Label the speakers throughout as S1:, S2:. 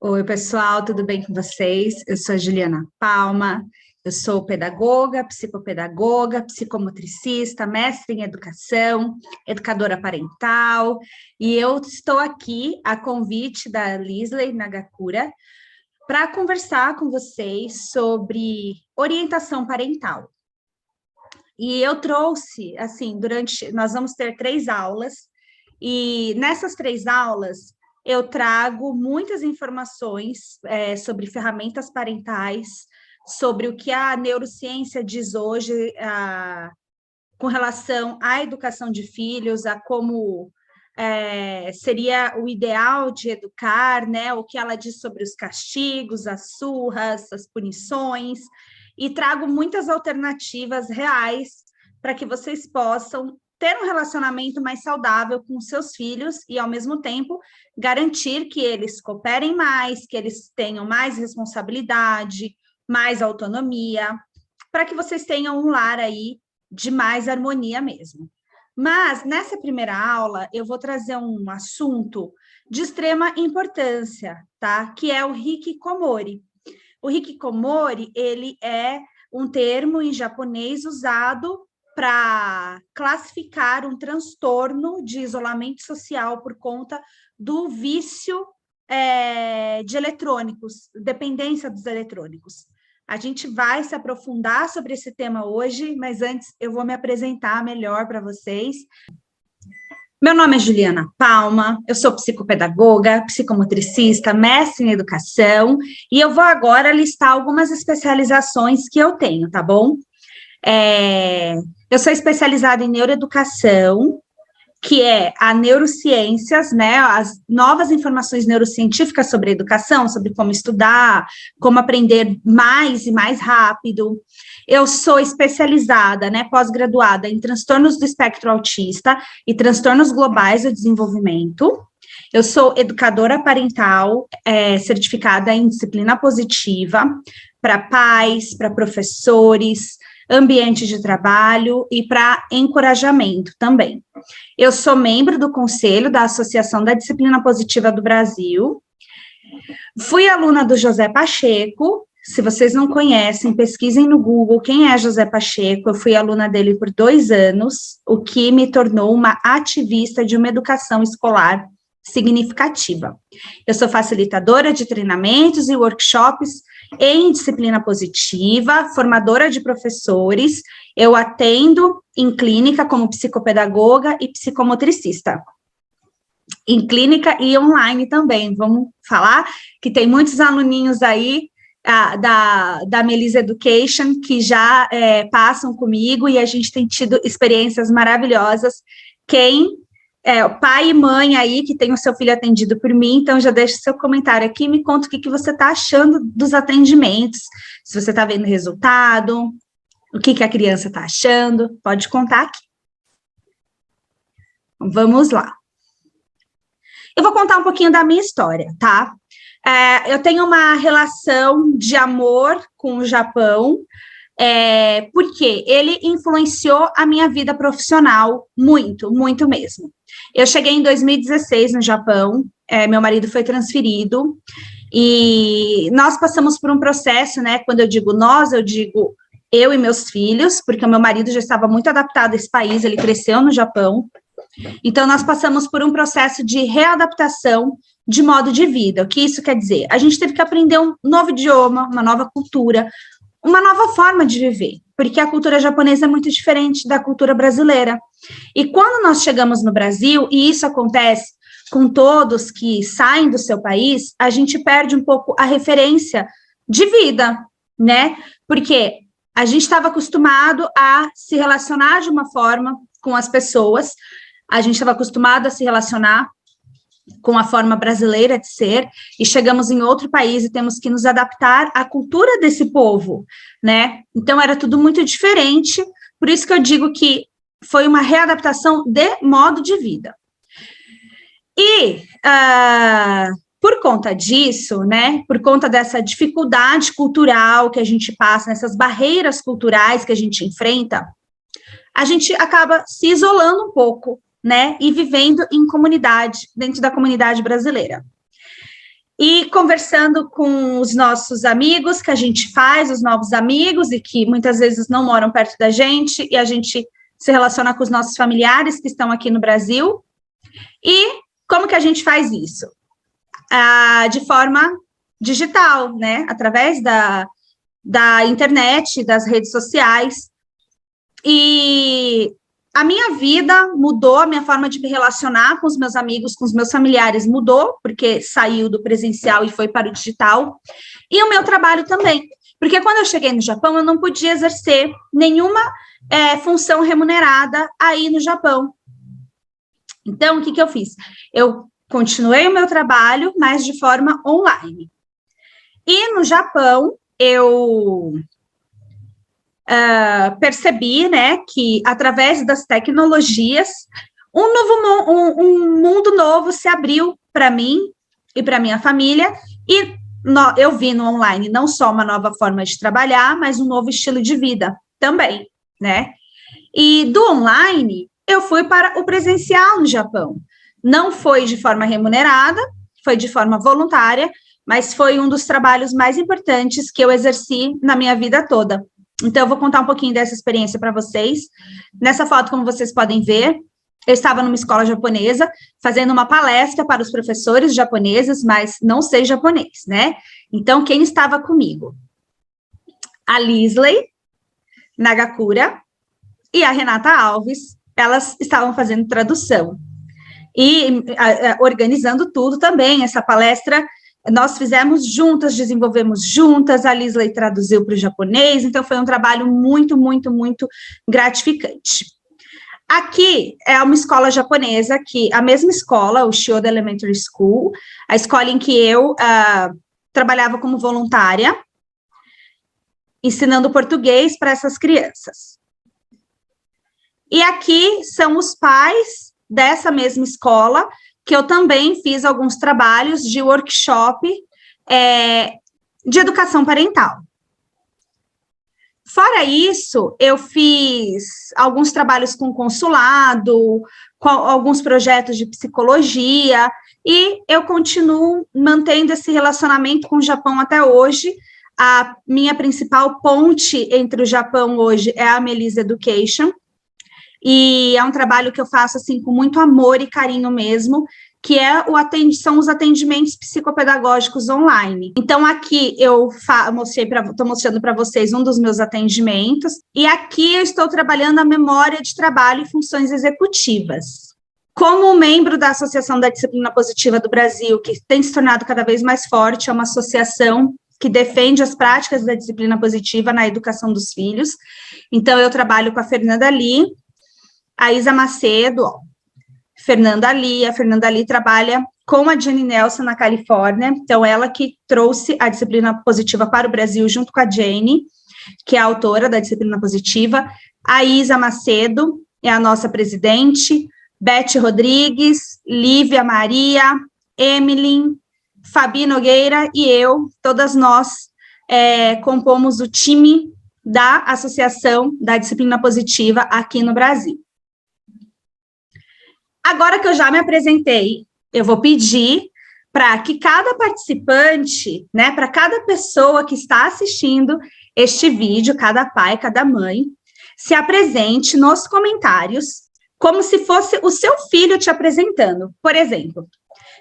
S1: Oi, pessoal, tudo bem com vocês? Eu sou a Juliana Palma, eu sou pedagoga, psicopedagoga, psicomotricista, mestre em educação, educadora parental, e eu estou aqui a convite da Lisley Nagakura para conversar com vocês sobre orientação parental. E eu trouxe, assim, nós vamos ter 3 aulas, e nessas 3 aulas eu trago muitas informações sobre ferramentas parentais, sobre o que a neurociência diz hoje com relação à educação de filhos, a como seria o ideal de educar, né? O que ela diz sobre os castigos, as surras, as punições, e trago muitas alternativas reais para que vocês possam ter um relacionamento mais saudável com seus filhos e, ao mesmo tempo, garantir que eles cooperem mais, que eles tenham mais responsabilidade, mais autonomia, para que vocês tenham um lar aí de mais harmonia mesmo. Mas, nessa primeira aula, eu vou trazer um assunto de extrema importância, tá? Que é o hikikomori. O hikikomori, ele é um termo em japonês usado para classificar um transtorno de isolamento social por conta do vício de eletrônicos, dependência dos eletrônicos. A gente vai se aprofundar sobre esse tema hoje, mas antes eu vou me apresentar melhor para vocês. Meu nome é Juliana Palma, eu sou psicopedagoga, psicomotricista, mestre em educação, e eu vou agora listar algumas especializações que eu tenho, tá bom? Eu sou especializada em neuroeducação, que é a neurociências, né, as novas informações neurocientíficas sobre a educação, sobre como estudar, como aprender mais e mais rápido. Eu sou especializada, né, pós-graduada em transtornos do espectro autista e transtornos globais do desenvolvimento. Eu sou educadora parental, certificada em disciplina positiva, para pais, para professores, ambiente de trabalho e para encorajamento também. Eu sou membro do Conselho da Associação da Disciplina Positiva do Brasil, fui aluna do José Pacheco. Se vocês não conhecem, pesquisem no Google quem é José Pacheco. Eu fui aluna dele por 2 anos, o que me tornou uma ativista de uma educação escolar significativa. Eu sou facilitadora de treinamentos e workshops em disciplina positiva, formadora de professores, eu atendo em clínica como psicopedagoga e psicomotricista. Em clínica e online também, vamos falar que tem muitos aluninhos aí da Melissa Education que já passam comigo e a gente tem tido experiências maravilhosas. O pai e mãe aí que tem o seu filho atendido por mim, então já deixa seu comentário aqui e me conta o que você está achando dos atendimentos, se você está vendo resultado, o que a criança está achando, pode contar aqui. Vamos lá. Eu vou contar um pouquinho da minha história, tá? Eu tenho uma relação de amor com o Japão, porque ele influenciou a minha vida profissional muito, muito mesmo. Eu cheguei em 2016 no Japão, meu marido foi transferido, e nós passamos por um processo, né, quando eu digo nós, eu digo eu e meus filhos, porque o meu marido já estava muito adaptado a esse país, ele cresceu no Japão, então nós passamos por um processo de readaptação de modo de vida. O que isso quer dizer? A gente teve que aprender um novo idioma, uma nova cultura, uma nova forma de viver, porque a cultura japonesa é muito diferente da cultura brasileira. E quando nós chegamos no Brasil, e isso acontece com todos que saem do seu país, a gente perde um pouco a referência de vida, né? Porque a gente estava acostumado a se relacionar de uma forma com as pessoas, a gente estava acostumado a se relacionar com a forma brasileira de ser, e chegamos em outro país e temos que nos adaptar à cultura desse povo, né? Então, era tudo muito diferente, por isso que eu digo que foi uma readaptação de modo de vida. E, por conta disso, né, por conta dessa dificuldade cultural que a gente passa, nessas barreiras culturais que a gente enfrenta, a gente acaba se isolando um pouco, né, e vivendo em comunidade, dentro da comunidade brasileira. E conversando com os nossos amigos, que a gente faz, os novos amigos, e que muitas vezes não moram perto da gente, e a gente se relaciona com os nossos familiares que estão aqui no Brasil. E como que a gente faz isso? De forma digital, né? Através da internet, das redes sociais. E a minha vida mudou, a minha forma de me relacionar com os meus amigos, com os meus familiares mudou, porque saiu do presencial e foi para o digital. E o meu trabalho também, porque quando eu cheguei no Japão, eu não podia exercer nenhuma função remunerada aí no Japão. Então, o que eu fiz? Eu continuei o meu trabalho, mas de forma online. E no Japão, eu percebi, né, que através das tecnologias, um mundo novo se abriu para mim e para minha família, e eu vi no online não só uma nova forma de trabalhar, mas um novo estilo de vida também, né? E do online, eu fui para o presencial no Japão. Não foi de forma remunerada, foi de forma voluntária, mas foi um dos trabalhos mais importantes que eu exerci na minha vida toda. Então, eu vou contar um pouquinho dessa experiência para vocês. Nessa foto, como vocês podem ver, eu estava numa escola japonesa, fazendo uma palestra para os professores japoneses, mas não sei japonês, né? Então, quem estava comigo? A Lisley Nagakura e a Renata Alves, elas estavam fazendo tradução. E organizando tudo também, essa palestra nós fizemos juntas, desenvolvemos juntas, a Lisley traduziu para o japonês, então foi um trabalho muito, muito, muito gratificante. Aqui é uma escola japonesa, a mesma escola, o Shioda Elementary School, a escola em que eu trabalhava como voluntária, ensinando português para essas crianças. E aqui são os pais dessa mesma escola, que eu também fiz alguns trabalhos de workshop de educação parental. Fora isso, eu fiz alguns trabalhos com consulado, com alguns projetos de psicologia, e eu continuo mantendo esse relacionamento com o Japão até hoje. A minha principal ponte entre o Japão hoje é a Melissa Education, e é um trabalho que eu faço, assim, com muito amor e carinho mesmo, que são os atendimentos psicopedagógicos online. Então, aqui eu estou mostrando para vocês um dos meus atendimentos, e aqui eu estou trabalhando a memória de trabalho e funções executivas. Como membro da Associação da Disciplina Positiva do Brasil, que tem se tornado cada vez mais forte, é uma associação que defende as práticas da disciplina positiva na educação dos filhos. Então, eu trabalho com a Fernanda Lee, a Isa Macedo, a Fernanda Lee trabalha com a Jenny Nelson na Califórnia, então ela que trouxe a disciplina positiva para o Brasil junto com a Jenny, que é a autora da disciplina positiva. A Isa Macedo é a nossa presidente, Beth Rodrigues, Lívia Maria, Emily, Fabi Nogueira e eu, todas nós compomos o time da Associação da Disciplina Positiva aqui no Brasil. Agora que eu já me apresentei, eu vou pedir para que cada participante, né, para cada pessoa que está assistindo este vídeo, cada pai, cada mãe, se apresente nos comentários como se fosse o seu filho te apresentando. Por exemplo,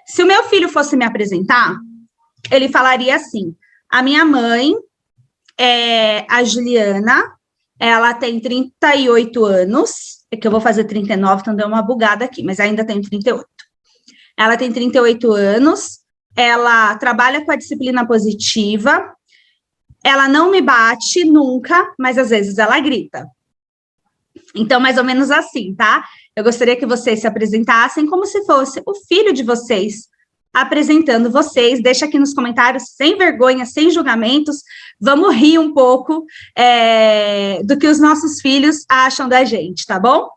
S1: se o meu filho fosse me apresentar, ele falaria assim: a minha mãe é a Juliana, ela tem 38 anos, é que eu vou fazer 39, então deu uma bugada aqui, mas ainda tenho 38. Ela tem 38 anos, ela trabalha com a disciplina positiva, ela não me bate nunca, mas às vezes ela grita. Então, mais ou menos assim, tá? Eu gostaria que vocês se apresentassem como se fosse o filho de vocês apresentando vocês. Deixa aqui nos comentários, sem vergonha, sem julgamentos. Vamos rir um pouco do que os nossos filhos acham da gente, tá bom?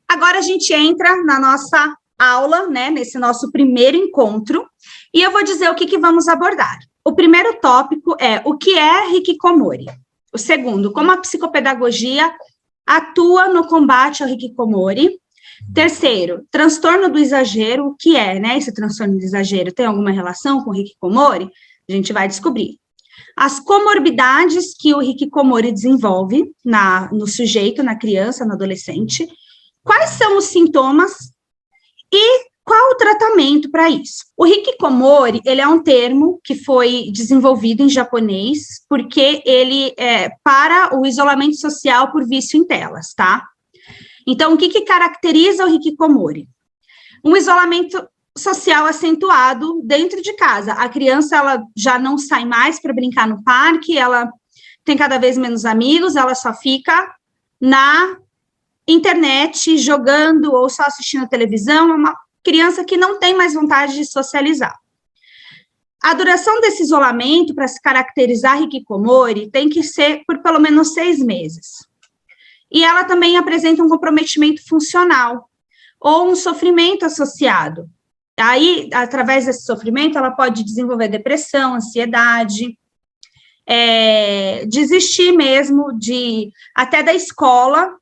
S1: Agora a gente entra na nossa aula, né, nesse nosso primeiro encontro, e eu vou dizer o que vamos abordar. O primeiro tópico é o que é hikikomori. O segundo, como a psicopedagogia atua no combate ao hikikomori. Terceiro, transtorno do exagero, o que é, né, esse transtorno do exagero? Tem alguma relação com o hikikomori? A gente vai descobrir. As comorbidades que o hikikomori desenvolve no sujeito, na criança, no adolescente, quais são os sintomas e qual o tratamento para isso? O hikikomori, ele é um termo que foi desenvolvido em japonês, porque ele é para o isolamento social por vício em telas, tá? Então, o que caracteriza o hikikomori? Um isolamento social acentuado dentro de casa. A criança, ela já não sai mais para brincar no parque, ela tem cada vez menos amigos, ela só fica na internet jogando ou só assistindo televisão, é uma criança que não tem mais vontade de socializar. A duração desse isolamento, para se caracterizar hikikomori, tem que ser por pelo menos 6 meses. E ela também apresenta um comprometimento funcional ou um sofrimento associado. Aí, através desse sofrimento, ela pode desenvolver depressão, ansiedade, desistir mesmo até da escola,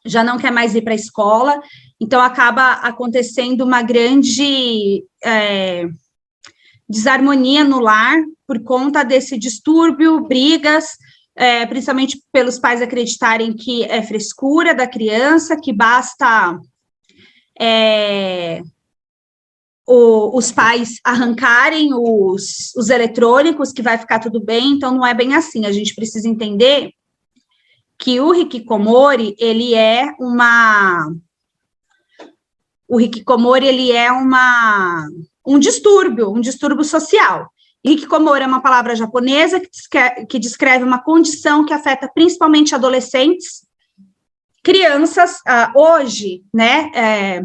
S1: já não quer mais ir para a escola, então acaba acontecendo uma grande desarmonia no lar por conta desse distúrbio, brigas, principalmente pelos pais acreditarem que é frescura da criança, que basta os pais arrancarem os eletrônicos, que vai ficar tudo bem. Então não é bem assim, a gente precisa entender que o hikikomori, ele é um distúrbio social. Hikikomori é uma palavra japonesa que descreve uma condição que afeta principalmente adolescentes, crianças. Hoje, né,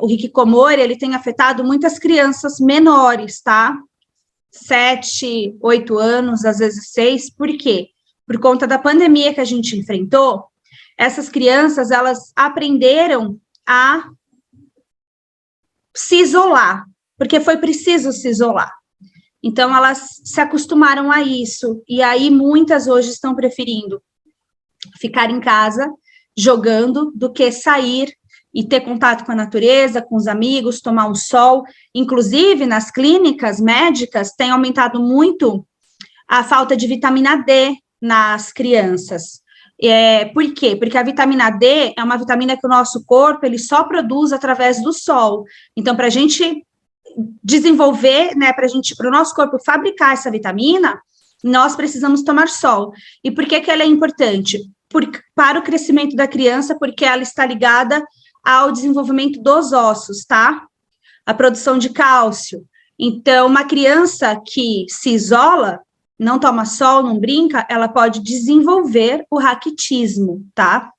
S1: o hikikomori, ele tem afetado muitas crianças menores, tá? 7, 8 anos, às vezes 6, por quê? Por conta da pandemia que a gente enfrentou, essas crianças, elas aprenderam a se isolar, porque foi preciso se isolar. Então, elas se acostumaram a isso, e aí muitas hoje estão preferindo ficar em casa, jogando, do que sair e ter contato com a natureza, com os amigos, tomar um sol. Inclusive, nas clínicas médicas, tem aumentado muito a falta de vitamina D nas crianças. Por quê? Porque a vitamina D é uma vitamina que o nosso corpo, ele só produz através do sol. Então, para a gente desenvolver, né, para o nosso corpo fabricar essa vitamina, nós precisamos tomar sol. E por que ela é importante? Para o crescimento da criança, porque ela está ligada ao desenvolvimento dos ossos, tá? A produção de cálcio. Então, uma criança que se isola, não toma sol, não brinca, ela pode desenvolver o raquitismo, tá?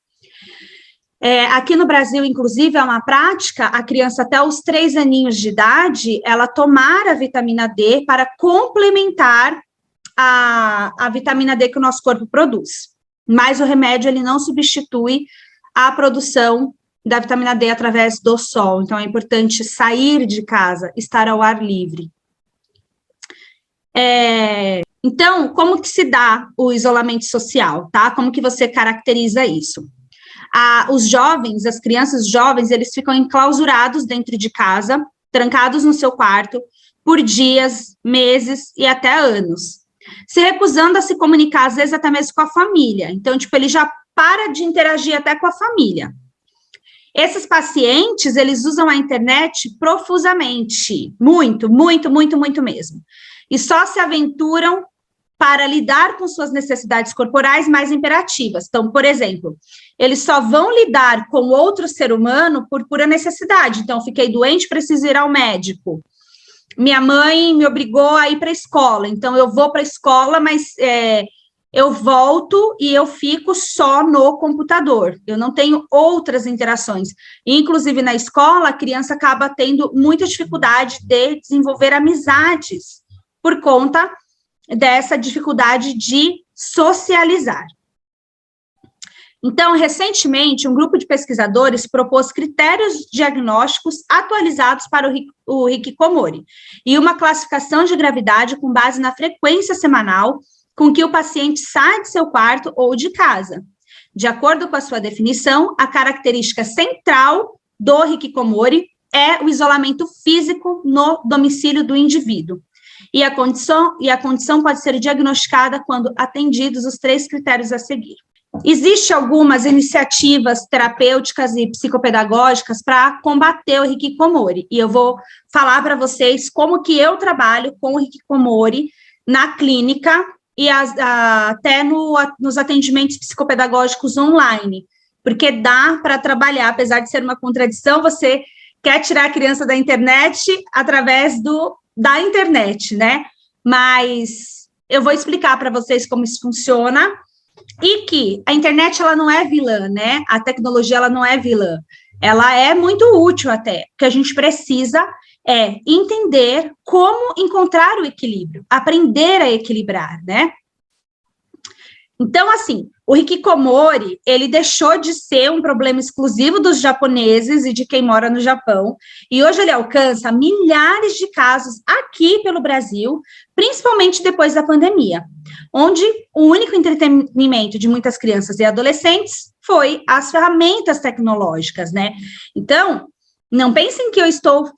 S1: Aqui no Brasil, inclusive, é uma prática, a criança até os 3 aninhos de idade, ela tomar a vitamina D para complementar a vitamina D que o nosso corpo produz. Mas o remédio, ele não substitui a produção da vitamina D através do sol. Então, é importante sair de casa, estar ao ar livre. Então, como que se dá o isolamento social, tá? Como que você caracteriza isso? Os jovens, as crianças jovens, eles ficam enclausurados dentro de casa, trancados no seu quarto, por dias, meses e até anos, se recusando a se comunicar, às vezes até mesmo com a família. Então, tipo, ele já para de interagir até com a família. Esses pacientes, eles usam a internet profusamente, muito, muito, muito, muito mesmo. E só se aventuram para lidar com suas necessidades corporais mais imperativas. Então, por exemplo, eles só vão lidar com outro ser humano por pura necessidade. Então, fiquei doente, preciso ir ao médico. Minha mãe me obrigou a ir para a escola, então eu vou para a escola, mas eu volto e eu fico só no computador. Eu não tenho outras interações. Inclusive, na escola, a criança acaba tendo muita dificuldade de desenvolver amizades por conta dessa dificuldade de socializar. Então, recentemente, um grupo de pesquisadores propôs critérios diagnósticos atualizados para o hikikomori e uma classificação de gravidade com base na frequência semanal com que o paciente sai de seu quarto ou de casa. De acordo com a sua definição, a característica central do hikikomori é o isolamento físico no domicílio do indivíduo. E a condição pode ser diagnosticada quando atendidos os 3 critérios a seguir. Existem algumas iniciativas terapêuticas e psicopedagógicas para combater o hikikomori, e eu vou falar para vocês como que eu trabalho com o hikikomori na clínica e até nos atendimentos psicopedagógicos online, porque dá para trabalhar, apesar de ser uma contradição, você quer tirar a criança da internet através da internet, né? Mas eu vou explicar para vocês como isso funciona, e que a internet, ela não é vilã, né? A tecnologia, ela não é vilã. Ela é muito útil até. O que a gente precisa é entender como encontrar o equilíbrio, aprender a equilibrar, né? Então, assim, o hikikomori, ele deixou de ser um problema exclusivo dos japoneses e de quem mora no Japão, e hoje ele alcança milhares de casos aqui pelo Brasil, principalmente depois da pandemia, onde o único entretenimento de muitas crianças e adolescentes foi as ferramentas tecnológicas, né? Então, não pensem que eu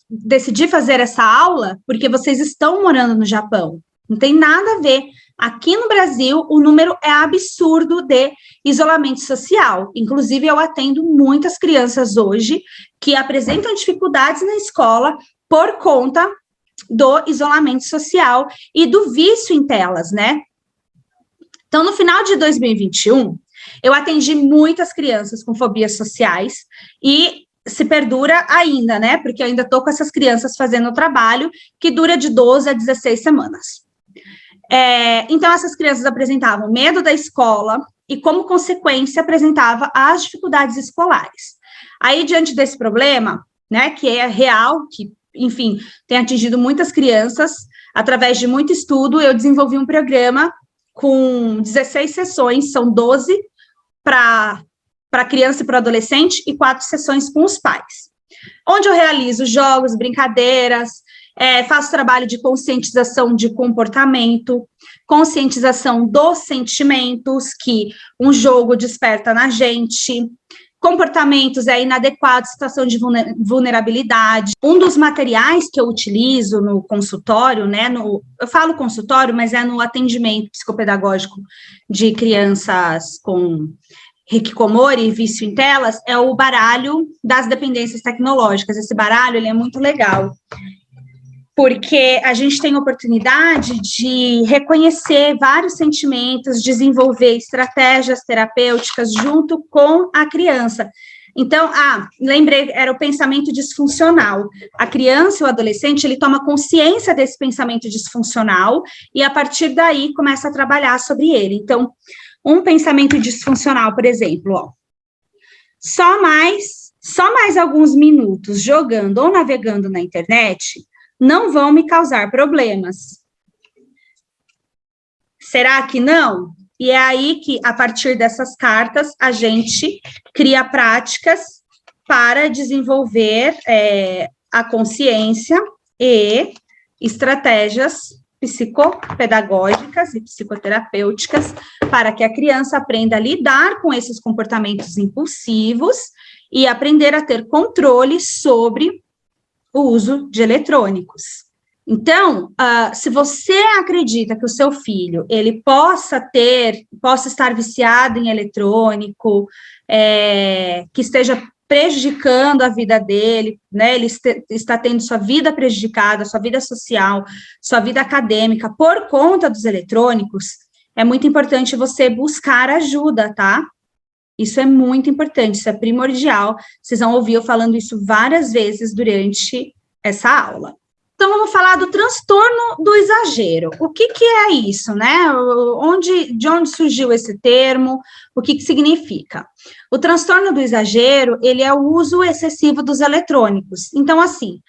S1: decidi fazer essa aula porque vocês estão morando no Japão. Não tem nada a ver. Aqui no Brasil, o número é absurdo de isolamento social. Inclusive, eu atendo muitas crianças hoje que apresentam dificuldades na escola por conta do isolamento social e do vício em telas, né? Então, no final de 2021, eu atendi muitas crianças com fobias sociais e se perdura ainda, né? Porque eu ainda estou com essas crianças fazendo o trabalho que dura de 12 a 16 semanas. Então, essas crianças apresentavam medo da escola e, como consequência, apresentava as dificuldades escolares. Aí, diante desse problema, né, que é real, que, enfim, tem atingido muitas crianças, através de muito estudo, eu desenvolvi um programa com 16 sessões, são 12 para criança e para adolescente e 4 sessões com os pais, onde eu realizo jogos, brincadeiras, faço trabalho de conscientização de comportamento, conscientização dos sentimentos que um jogo desperta na gente, comportamentos inadequados, situação de vulnerabilidade. Um dos materiais que eu utilizo no consultório, né, eu falo consultório, mas é no atendimento psicopedagógico de crianças com hikikomori e vício em telas, é o baralho das dependências tecnológicas. Esse baralho, ele é muito legal, porque a gente tem a oportunidade de reconhecer vários sentimentos, desenvolver estratégias terapêuticas junto com a criança. Então, lembrei, era o pensamento disfuncional. A criança e o adolescente, ele toma consciência desse pensamento disfuncional e, a partir daí, começa a trabalhar sobre ele. Então, um pensamento disfuncional, por exemplo, só mais alguns minutos jogando ou navegando na internet não vão me causar problemas. Será que não? E é aí que, a partir dessas cartas, a gente cria práticas para desenvolver a consciência e estratégias psicopedagógicas e psicoterapêuticas para que a criança aprenda a lidar com esses comportamentos impulsivos e aprender a ter controle sobre o uso de eletrônicos. Então, se você acredita que o seu filho, ele possa estar viciado em eletrônico, que esteja prejudicando a vida dele, né, ele está tendo sua vida prejudicada, sua vida social, sua vida acadêmica, por conta dos eletrônicos, é muito importante você buscar ajuda, tá? Isso é muito importante, isso é primordial. Vocês vão ouvir eu falando isso várias vezes durante essa aula. Então, vamos falar do transtorno do exagero. O que é isso, né? De onde surgiu esse termo? O que significa? O transtorno do exagero, ele é o uso excessivo dos eletrônicos. Então, assim,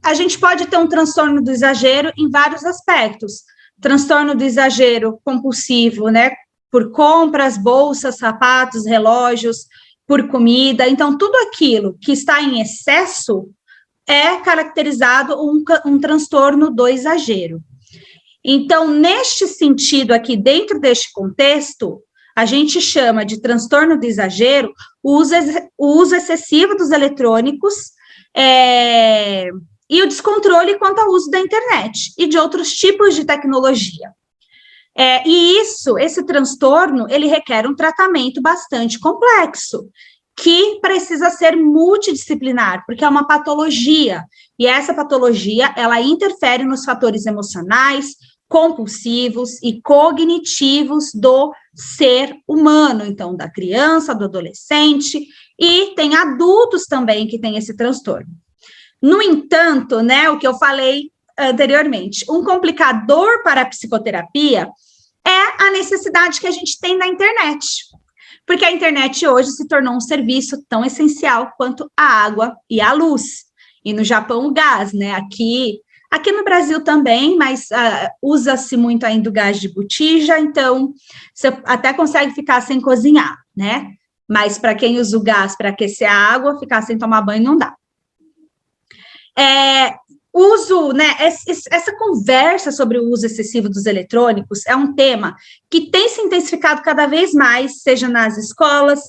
S1: a gente pode ter um transtorno do exagero em vários aspectos. Transtorno do exagero compulsivo, né? Por compras, bolsas, sapatos, relógios, por comida. Então, tudo aquilo que está em excesso é caracterizado um transtorno do exagero. Então, neste sentido aqui, dentro deste contexto, A gente chama de transtorno do exagero o uso excessivo dos eletrônicos e o descontrole quanto ao uso da internet e de outros tipos de tecnologia. E esse transtorno, ele requer um tratamento bastante complexo, que precisa ser multidisciplinar, porque é uma patologia, e essa patologia, ela interfere nos fatores emocionais, compulsivos e cognitivos do ser humano, então, da criança, do adolescente, e tem adultos também que têm esse transtorno. No entanto, né, o que eu falei anteriormente, um complicador para a psicoterapia é a necessidade que a gente tem da internet, porque a internet hoje se tornou um serviço tão essencial quanto a água e a luz, e no Japão o gás, né, aqui no Brasil também, mas usa-se muito ainda o gás de botija, então você até consegue ficar sem cozinhar, né, mas para quem usa o gás para aquecer a água, ficar sem tomar banho não dá. Essa conversa sobre o uso excessivo dos eletrônicos é um tema que tem se intensificado cada vez mais, seja nas escolas,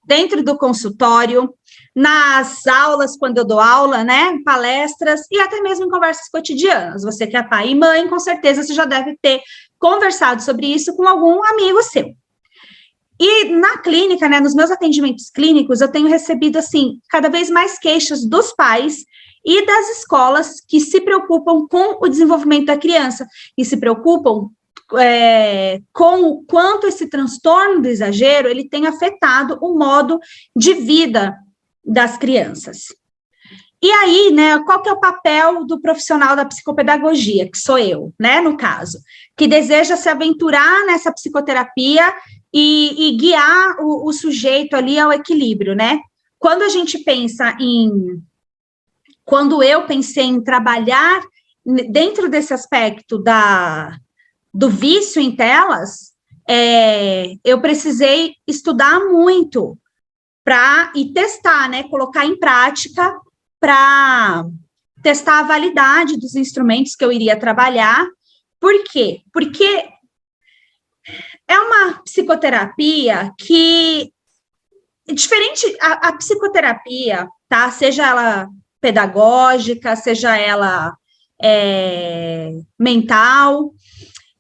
S1: dentro do consultório, nas aulas, quando eu dou aula, né, palestras, e até mesmo em conversas cotidianas. Você que é pai e mãe, com certeza você já deve ter conversado sobre isso com algum amigo seu. E na clínica, né, nos meus atendimentos clínicos, eu tenho recebido, assim, cada vez mais queixas dos pais e das escolas que se preocupam com o desenvolvimento da criança e se preocupam com o quanto esse transtorno do exagero ele tem afetado o modo de vida das crianças. E aí, né, qual que é o papel do profissional da psicopedagogia, que sou eu, né, no caso, que deseja se aventurar nessa psicoterapia e guiar o sujeito ali ao equilíbrio, né? Quando eu pensei em trabalhar dentro desse aspecto do vício em telas, eu precisei estudar muito e testar, né, colocar em prática para testar a validade dos instrumentos que eu iria trabalhar. Por quê? Porque é uma psicoterapia que, diferente, a psicoterapia, tá, seja ela pedagógica, seja ela mental,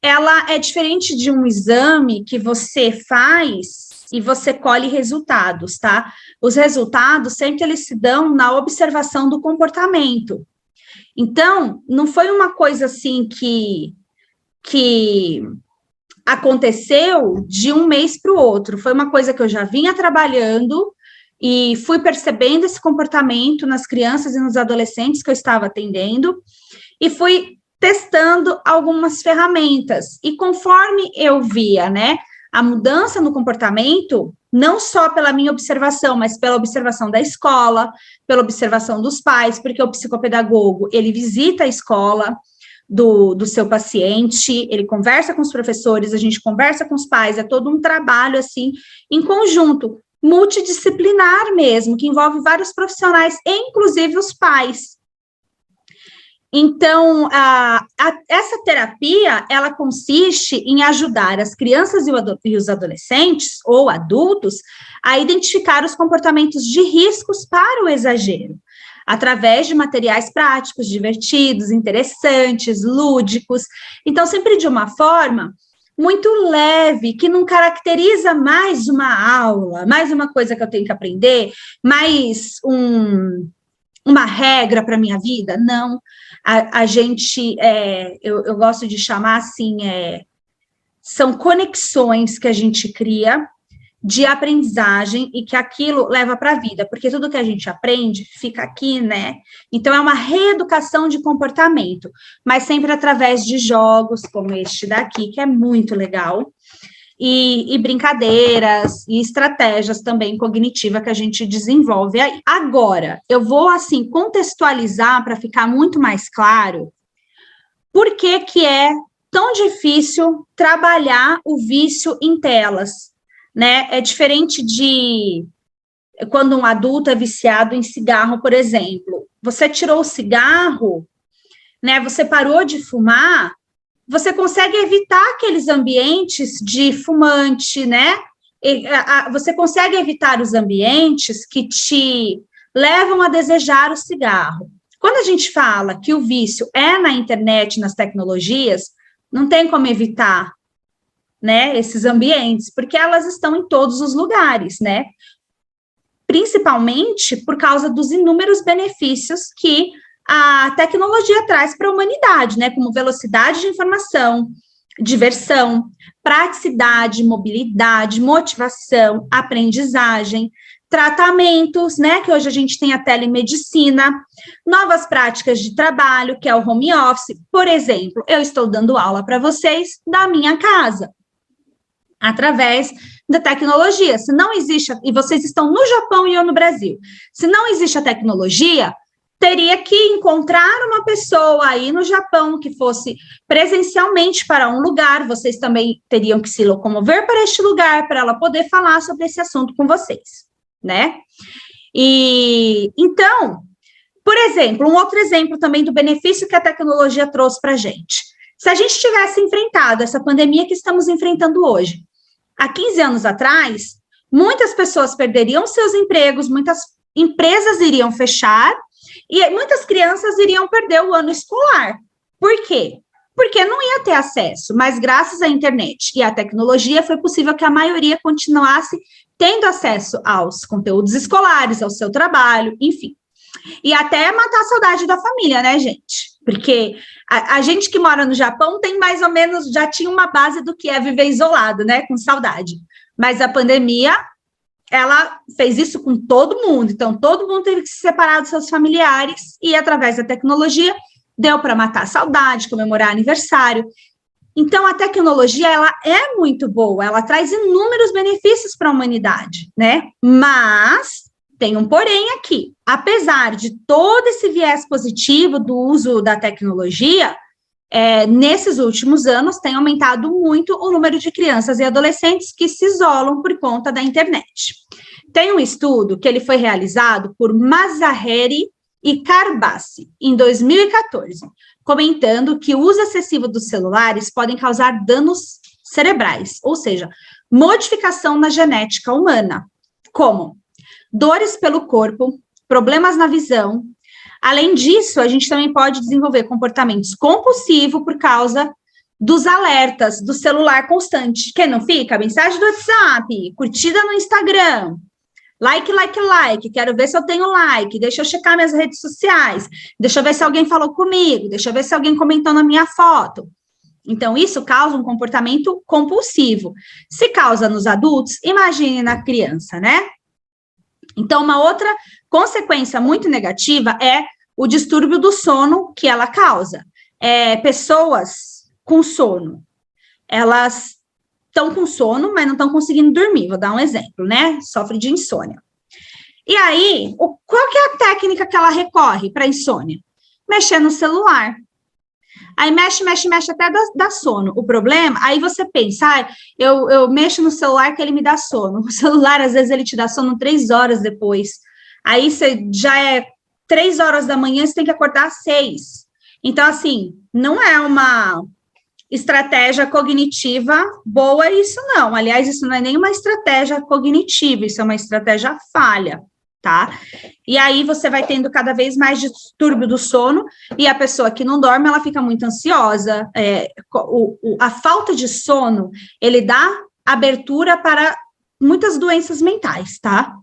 S1: ela é diferente de um exame que você faz e você colhe resultados, tá? Os resultados sempre eles se dão na observação do comportamento. Então, não foi uma coisa assim que aconteceu de um mês para o outro, foi uma coisa que eu já vinha trabalhando e fui percebendo esse comportamento nas crianças e nos adolescentes que eu estava atendendo, e fui testando algumas ferramentas, e conforme eu via, né, a mudança no comportamento, não só pela minha observação, mas pela observação da escola, pela observação dos pais, porque o psicopedagogo, ele visita a escola do seu paciente, ele conversa com os professores, a gente conversa com os pais, é todo um trabalho, assim, em conjunto, multidisciplinar mesmo, que envolve vários profissionais, inclusive os pais. Então, essa terapia, ela consiste em ajudar as crianças e os adolescentes, ou adultos, a identificar os comportamentos de riscos para o exagero, através de materiais práticos, divertidos, interessantes, lúdicos, então, sempre de uma forma muito leve, que não caracteriza mais uma aula, mais uma coisa que eu tenho que aprender, mais uma regra para a minha vida, não. A gente, eu gosto de chamar assim, são conexões que a gente cria de aprendizagem e que aquilo leva para a vida, porque tudo que a gente aprende fica aqui, né? Então, é uma reeducação de comportamento, mas sempre através de jogos como este daqui, que é muito legal, e brincadeiras, e estratégias também cognitivas que a gente desenvolve aí. Agora, eu vou, assim, contextualizar para ficar muito mais claro por que é tão difícil trabalhar o vício em telas, né? É diferente de quando um adulto é viciado em cigarro, por exemplo. Você tirou o cigarro, né? Você parou de fumar, você consegue evitar aqueles ambientes de fumante, né? você consegue evitar os ambientes que te levam a desejar o cigarro. Quando a gente fala que o vício é na internet, nas tecnologias, não tem como evitar, né, esses ambientes, porque elas estão em todos os lugares, né? Principalmente por causa dos inúmeros benefícios que a tecnologia traz para a humanidade, né? Como velocidade de informação, diversão, praticidade, mobilidade, motivação, aprendizagem, tratamentos, né? Que hoje a gente tem a telemedicina, novas práticas de trabalho, que é o home office. Por exemplo, eu estou dando aula para vocês da minha casa, através da tecnologia. Se não existe, e vocês estão no Japão e eu no Brasil, se não existe a tecnologia, teria que encontrar uma pessoa aí no Japão que fosse presencialmente para um lugar, vocês também teriam que se locomover para este lugar, para ela poder falar sobre esse assunto com vocês, né? E, então, por exemplo, um outro exemplo também do benefício que a tecnologia trouxe para a gente. Se a gente tivesse enfrentado essa pandemia que estamos enfrentando hoje, há 15 anos atrás, muitas pessoas perderiam seus empregos, muitas empresas iriam fechar, e muitas crianças iriam perder o ano escolar. Por quê? Porque não ia ter acesso, mas graças à internet e à tecnologia foi possível que a maioria continuasse tendo acesso aos conteúdos escolares, ao seu trabalho, enfim. E até matar a saudade da família, né, gente? Porque a gente que mora no Japão tem mais ou menos, já tinha uma base do que é viver isolado, né, com saudade. Mas a pandemia, ela fez isso com todo mundo, então todo mundo teve que se separar dos seus familiares e através da tecnologia deu para matar a saudade, comemorar aniversário. Então a tecnologia, ela é muito boa, ela traz inúmeros benefícios para a humanidade, né? Mas tem um porém aqui, apesar de todo esse viés positivo do uso da tecnologia, nesses últimos anos tem aumentado muito o número de crianças e adolescentes que se isolam por conta da internet. Tem um estudo que ele foi realizado por Mazaheri e Karbassi, em 2014, comentando que o uso excessivo dos celulares podem causar danos cerebrais, ou seja, modificação na genética humana, como dores pelo corpo, problemas na visão. Além disso, a gente também pode desenvolver comportamentos compulsivos por causa dos alertas do celular constante. Quem não fica? Mensagem do WhatsApp, curtida no Instagram, like, quero ver se eu tenho like, deixa eu checar minhas redes sociais, deixa eu ver se alguém falou comigo, deixa eu ver se alguém comentou na minha foto. Então, isso causa um comportamento compulsivo. Se causa nos adultos, imagine na criança, né? Então, uma outra consequência muito negativa é o distúrbio do sono que ela causa. Pessoas com sono, elas estão com sono, mas não estão conseguindo dormir. Vou dar um exemplo, né? Sofre de insônia. E aí, qual que é a técnica que ela recorre para insônia? Mexer no celular. Aí mexe até dá sono. O problema, aí você pensa, eu mexo no celular que ele me dá sono. O celular, às vezes, ele te dá sono 3 horas depois. Aí você já 3 horas da manhã, você tem que acordar às 6. Então, assim, não é uma estratégia cognitiva boa isso, não. Aliás, isso não é nem uma estratégia cognitiva, isso é uma estratégia falha, tá? E aí você vai tendo cada vez mais distúrbio do sono, e a pessoa que não dorme, ela fica muito ansiosa. A falta de sono, ele dá abertura para muitas doenças mentais, tá?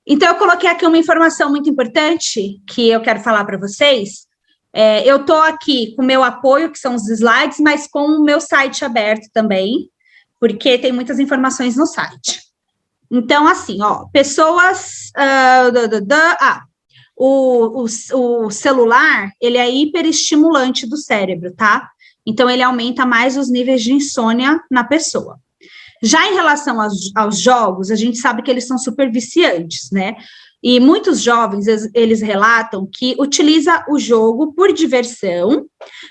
S1: Então, eu coloquei aqui uma informação muito importante que eu quero falar para vocês. Eu estou aqui com o meu apoio, que são os slides, mas com o meu site aberto também, porque tem muitas informações no site. Então, assim, ó, pessoas... o celular, ele é hiperestimulante do cérebro, tá? Então, ele aumenta mais os níveis de insônia na pessoa. Já em relação aos jogos, a gente sabe que eles são super viciantes, né? E muitos jovens, eles relatam que utiliza o jogo por diversão,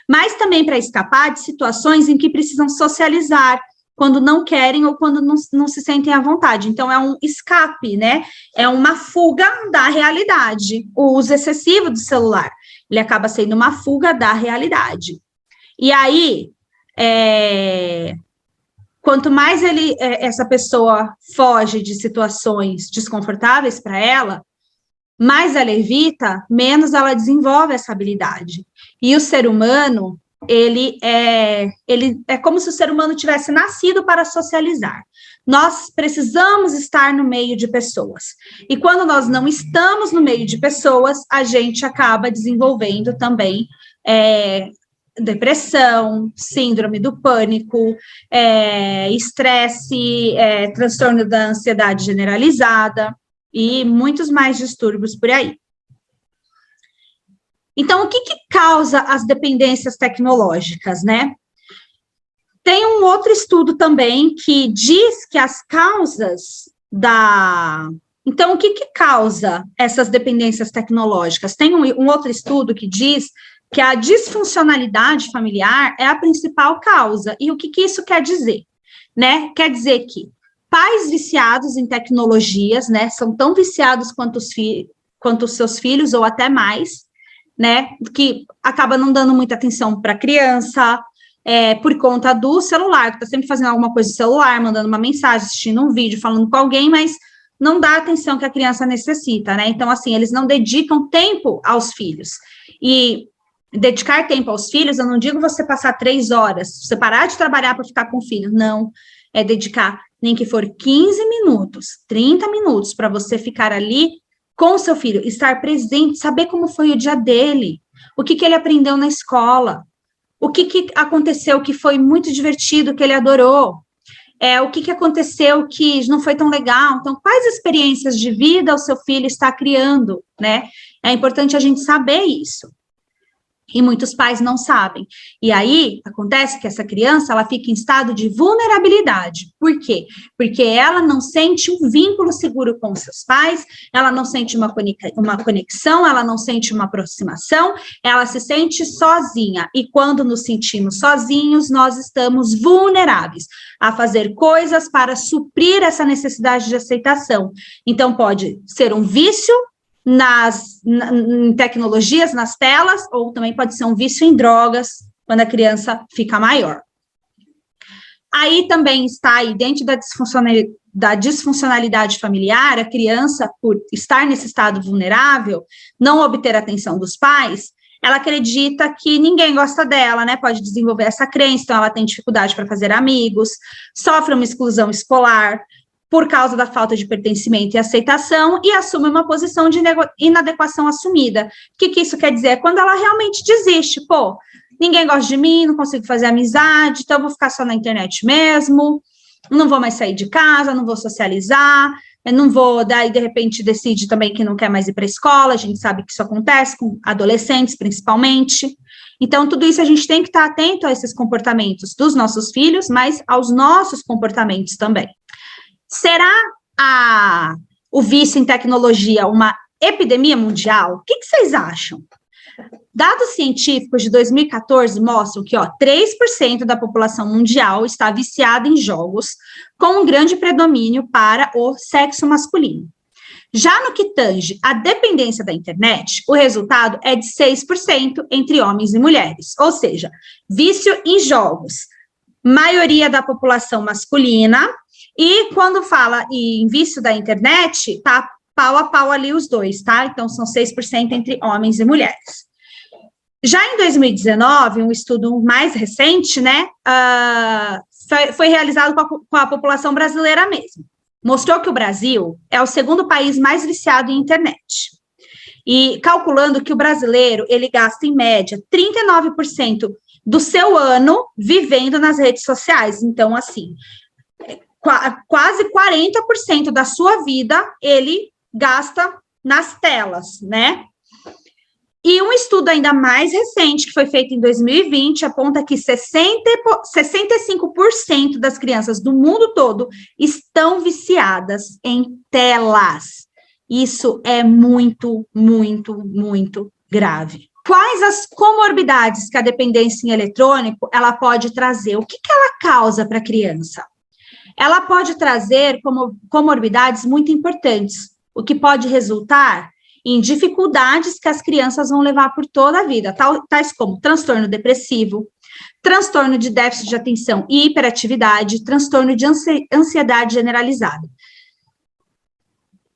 S1: mas também para escapar de situações em que precisam socializar, quando não querem ou quando não se sentem à vontade. Então, é um escape, né? É uma fuga da realidade. O uso excessivo do celular, ele acaba sendo uma fuga da realidade. E aí, quanto mais essa pessoa foge de situações desconfortáveis para ela, mais ela evita, menos ela desenvolve essa habilidade. E o ser humano, ele é como se o ser humano tivesse nascido para socializar. Nós precisamos estar no meio de pessoas. E quando nós não estamos no meio de pessoas, a gente acaba desenvolvendo também depressão, síndrome do pânico, estresse, transtorno da ansiedade generalizada e muitos mais distúrbios por aí. Então, o que causa as dependências tecnológicas, né? Tem um outro estudo também que diz que as causas Então, o que causa essas dependências tecnológicas? Tem um outro estudo que diz que a disfuncionalidade familiar é a principal causa. E o que isso quer dizer? Né? Quer dizer que pais viciados em tecnologias, né, são tão viciados quanto os seus filhos, ou até mais, né, que acaba não dando muita atenção para a criança, por conta do celular, que está sempre fazendo alguma coisa no celular, mandando uma mensagem, assistindo um vídeo, falando com alguém, mas não dá a atenção que a criança necessita, né? Então, assim, eles não dedicam tempo aos filhos. E dedicar tempo aos filhos, eu não digo você passar 3 horas, você parar de trabalhar para ficar com o filho, não. É dedicar, nem que for 15 minutos, 30 minutos, para você ficar ali com o seu filho, estar presente, saber como foi o dia dele, o que ele aprendeu na escola, o que aconteceu que foi muito divertido, que ele adorou, o que aconteceu que não foi tão legal. Então, quais experiências de vida o seu filho está criando, né? É importante a gente saber isso. E muitos pais não sabem. E aí, acontece que essa criança, ela fica em estado de vulnerabilidade. Por quê? Porque ela não sente um vínculo seguro com seus pais, ela não sente uma conexão, ela não sente uma aproximação, ela se sente sozinha. E quando nos sentimos sozinhos, nós estamos vulneráveis a fazer coisas para suprir essa necessidade de aceitação. Então, pode ser um vício em tecnologias, nas telas, ou também pode ser um vício em drogas, quando a criança fica maior. Aí também está aí, dentro da disfuncionalidade familiar, a criança, por estar nesse estado vulnerável, não obter a atenção dos pais, ela acredita que ninguém gosta dela, né? Pode desenvolver essa crença, então ela tem dificuldade para fazer amigos, sofre uma exclusão escolar, por causa da falta de pertencimento e aceitação, e assume uma posição de inadequação assumida. O que isso quer dizer? É quando ela realmente desiste. Pô, ninguém gosta de mim, não consigo fazer amizade, então eu vou ficar só na internet mesmo, não vou mais sair de casa, não vou socializar, não vou, daí de repente decide também que não quer mais ir para a escola, a gente sabe que isso acontece com adolescentes, principalmente. Então, tudo isso a gente tem que estar atento a esses comportamentos dos nossos filhos, mas aos nossos comportamentos também. Será o vício em tecnologia uma epidemia mundial? O que vocês acham? Dados científicos de 2014 mostram que 3% da população mundial está viciada em jogos, com um grande predomínio para o sexo masculino. Já no que tange a dependência da internet, o resultado é de 6% entre homens e mulheres, ou seja, vício em jogos, maioria da população masculina. E quando fala em vício da internet, tá pau a pau ali os dois, tá? Então, são 6% entre homens e mulheres. Já em 2019, um estudo mais recente, né, foi realizado com a população brasileira mesmo. Mostrou que o Brasil é o segundo país mais viciado em internet. E calculando que o brasileiro, ele gasta, em média, 39% do seu ano vivendo nas redes sociais. Então, assim, quase 40% da sua vida ele gasta nas telas, né? E um estudo ainda mais recente, que foi feito em 2020, aponta que 65% das crianças do mundo todo estão viciadas em telas. Isso é muito, muito, muito grave. Quais as comorbidades que a dependência em eletrônico ela pode trazer? O que ela causa para a criança? Ela pode trazer comorbidades muito importantes, o que pode resultar em dificuldades que as crianças vão levar por toda a vida, tais como transtorno depressivo, transtorno de déficit de atenção e hiperatividade, transtorno de ansiedade generalizada.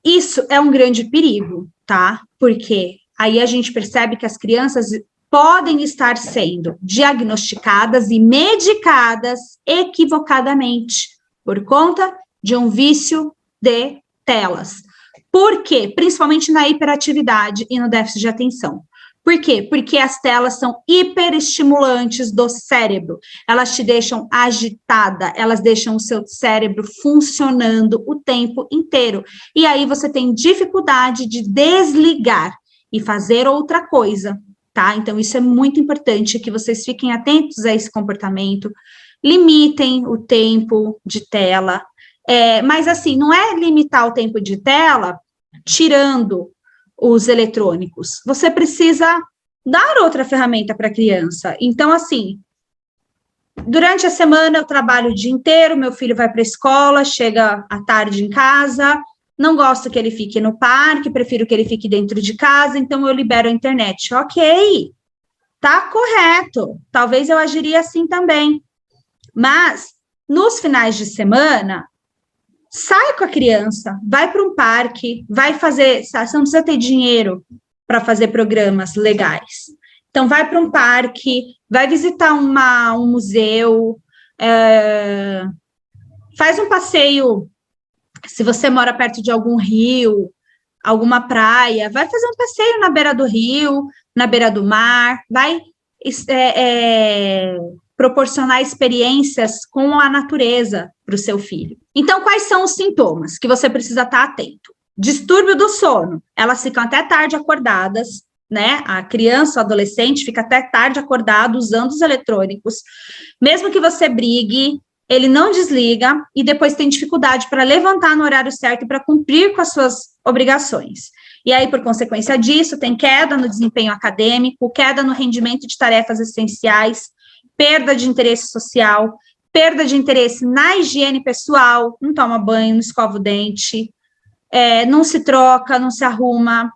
S1: Isso é um grande perigo, tá? Porque aí a gente percebe que as crianças podem estar sendo diagnosticadas e medicadas equivocadamente por conta de um vício de telas. Por quê? Principalmente na hiperatividade e no déficit de atenção. Por quê? Porque as telas são hiperestimulantes do cérebro. Elas te deixam agitada, elas deixam o seu cérebro funcionando o tempo inteiro. E aí você tem dificuldade de desligar e fazer outra coisa, tá? Então, isso é muito importante que vocês fiquem atentos a esse comportamento, limitem o tempo de tela. Mas, assim, não é limitar o tempo de tela tirando os eletrônicos. Você precisa dar outra ferramenta para a criança. Então, assim, durante a semana eu trabalho o dia inteiro, meu filho vai para a escola, chega à tarde em casa, não gosto que ele fique no parque, prefiro que ele fique dentro de casa, então eu libero a internet. Ok, tá correto. Talvez eu agiria assim também. Mas, nos finais de semana, sai com a criança, vai para um parque, vai fazer, você não precisa ter dinheiro para fazer programas legais. Então, vai para um parque, vai visitar um museu, faz um passeio, se você mora perto de algum rio, alguma praia, vai fazer um passeio na beira do rio, na beira do mar, vai proporcionar experiências com a natureza para o seu filho. Então, quais são os sintomas que você precisa estar atento? Distúrbio do sono. Elas ficam até tarde acordadas, né? A criança, o adolescente, fica até tarde acordado usando os eletrônicos. Mesmo que você brigue, ele não desliga e depois tem dificuldade para levantar no horário certo e para cumprir com as suas obrigações. E aí, por consequência disso, tem queda no desempenho acadêmico, queda no rendimento de tarefas essenciais, perda de interesse social, perda de interesse na higiene pessoal, não toma banho, não escova o dente, não se troca, não se arruma,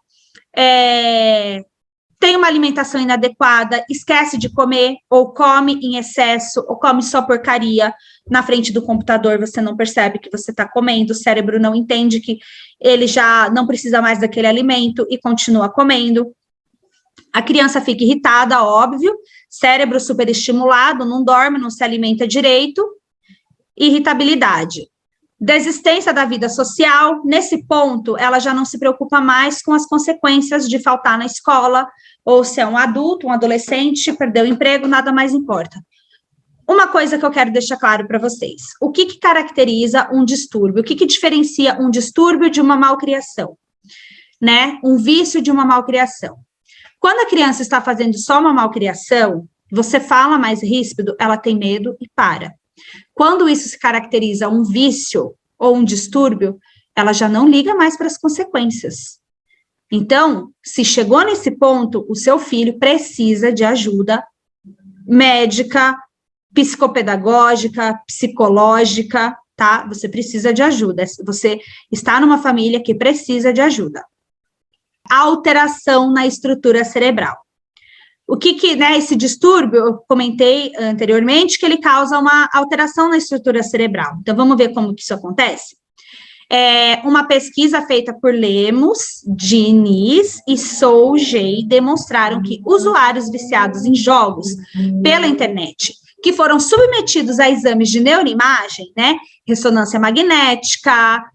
S1: tem uma alimentação inadequada, esquece de comer, ou come em excesso, ou come só porcaria na frente do computador, você não percebe que você está comendo, o cérebro não entende que ele já não precisa mais daquele alimento e continua comendo. A criança fica irritada, óbvio, cérebro superestimulado, não dorme, não se alimenta direito, irritabilidade. Desistência da vida social, nesse ponto, ela já não se preocupa mais com as consequências de faltar na escola, ou se é um adulto, um adolescente, perdeu o emprego, nada mais importa. Uma coisa que eu quero deixar claro para vocês, o que caracteriza um distúrbio? O que diferencia um distúrbio de uma malcriação? Né? Um vício de uma malcriação. Quando a criança está fazendo só uma malcriação, você fala mais ríspido, ela tem medo e para. Quando isso se caracteriza um vício ou um distúrbio, ela já não liga mais para as consequências. Então, se chegou nesse ponto, o seu filho precisa de ajuda médica, psicopedagógica, psicológica, tá? Você precisa de ajuda. Você está numa família que precisa de ajuda. Alteração na estrutura cerebral. O que né, esse distúrbio, eu comentei anteriormente, que ele causa uma alteração na estrutura cerebral. Então, vamos ver como que isso acontece? Uma pesquisa feita por Lemos, Diniz e Sougei demonstraram que usuários viciados em jogos pela internet, que foram submetidos a exames de neuroimagem, né, ressonância magnética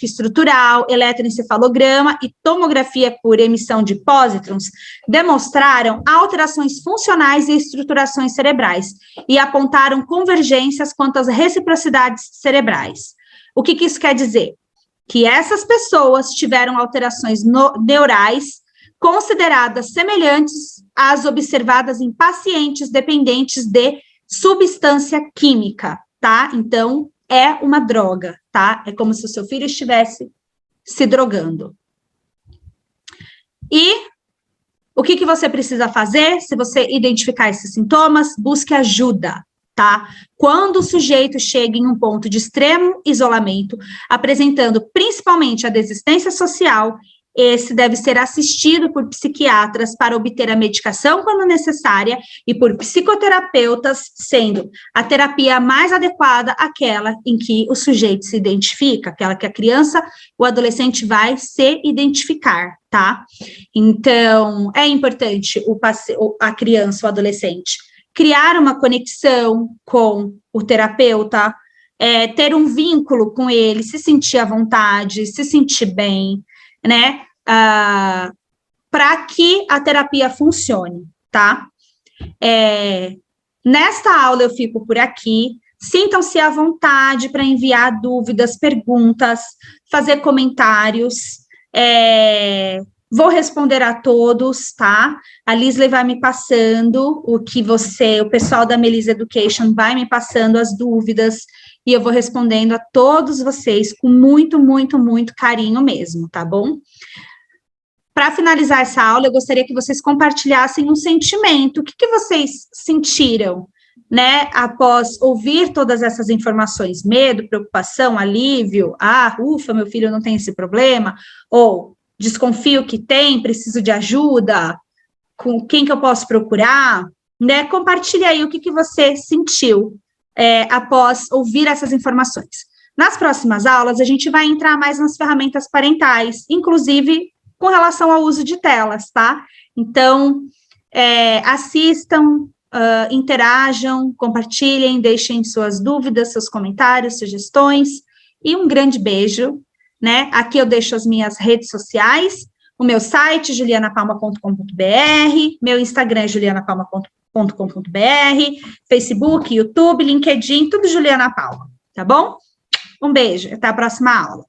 S1: estrutural, eletroencefalograma e tomografia por emissão de pósitrons, demonstraram alterações funcionais e estruturações cerebrais e apontaram convergências quanto às reciprocidades cerebrais. O que isso quer dizer? Que essas pessoas tiveram alterações neurais consideradas semelhantes às observadas em pacientes dependentes de substância química, tá? Então, é uma droga, tá? É como se o seu filho estivesse se drogando. E o que você precisa fazer? Se você identificar esses sintomas, busque ajuda, tá? Quando o sujeito chega em um ponto de extremo isolamento, apresentando principalmente a desistência social, esse deve ser assistido por psiquiatras para obter a medicação quando necessária e por psicoterapeutas, sendo a terapia mais adequada aquela em que o sujeito se identifica, aquela que a criança, o adolescente vai se identificar, tá? Então, é importante a criança, o adolescente, criar uma conexão com o terapeuta, ter um vínculo com ele, se sentir à vontade, se sentir bem, né? Para que a terapia funcione, tá? Nesta aula eu fico por aqui. Sintam-se à vontade para enviar dúvidas, perguntas, fazer comentários. Vou responder a todos, tá? A Lisley vai me passando o pessoal da Melissa Education vai me passando as dúvidas e eu vou respondendo a todos vocês com muito, muito, muito carinho mesmo, tá bom? Para finalizar essa aula, eu gostaria que vocês compartilhassem um sentimento. O que vocês sentiram, né, após ouvir todas essas informações? Medo, preocupação, alívio? Ufa, meu filho não tem esse problema. Ou desconfio que tem, preciso de ajuda. Com quem que eu posso procurar? Né? Compartilhe aí o que você sentiu após ouvir essas informações. Nas próximas aulas, a gente vai entrar mais nas ferramentas parentais, inclusive com relação ao uso de telas, tá? Então, assistam, interajam, compartilhem, deixem suas dúvidas, seus comentários, sugestões, e um grande beijo, né? Aqui eu deixo as minhas redes sociais, o meu site, julianapalma.com.br, meu Instagram é julianapalma.com.br, Facebook, YouTube, LinkedIn, tudo Juliana Palma, tá bom? Um beijo, até a próxima aula.